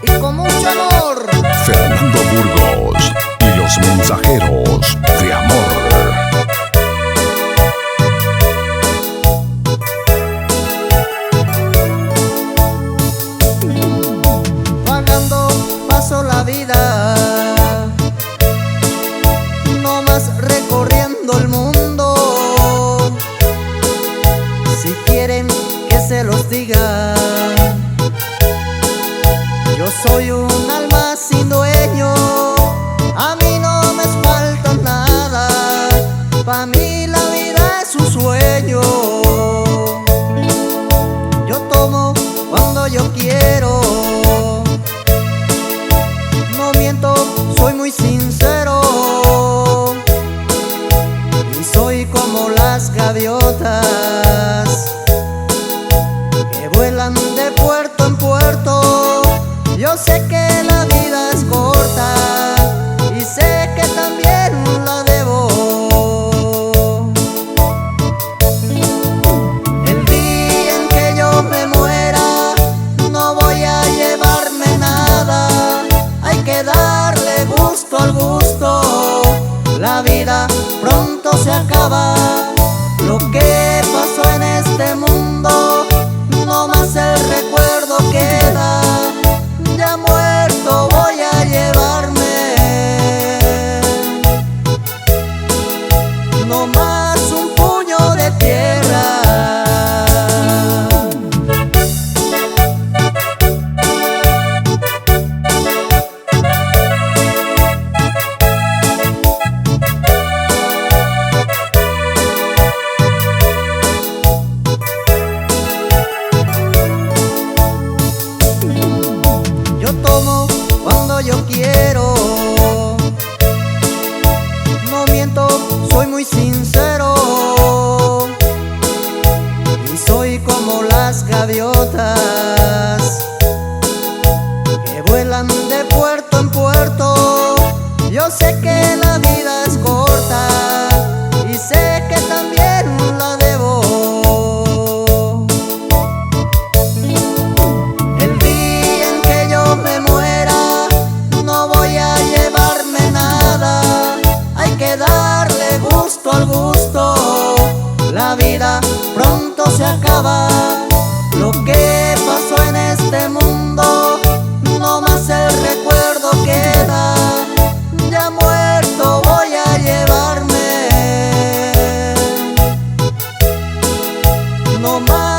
Y con mucho amor, Fernando Burgos y los mensajeros de amor. vagando paso la vida, no más recorriendo el mundo. Si quieren que se los diga, yo soy un alma sin dueño. A mí no me falta nada, pa' mí la vida es un sueño. Yo tomo cuando yo quiero, no miento, soy muy sincero. Y soy como las gaviotas que vuelan de puerto en puerto. Yo sé que la vida es corta y sé que también la debo. El día en que yo me muera no voy a llevarme nada. Hay que darle gusto al gusto. La vida pronto se acaba. Lo que pasó en este mundo, no más el recuerdo queda. Ya muerto voy a llevarme no más un puño de tierra. Yo tomo cuando yo quiero, no miento, soy muy sincero. Y soy como las gaviotas que vuelan de puerto en puerto. Yo sé que la vida es corta y sé que también la debo. El día en que yo me muera no voy a llevarme nada. Hay que darle gusto al gusto. La vida pronto se acaba. Lo que pasó en este mundo, no más el recuerdo queda. Ya muerto voy a llevarme no más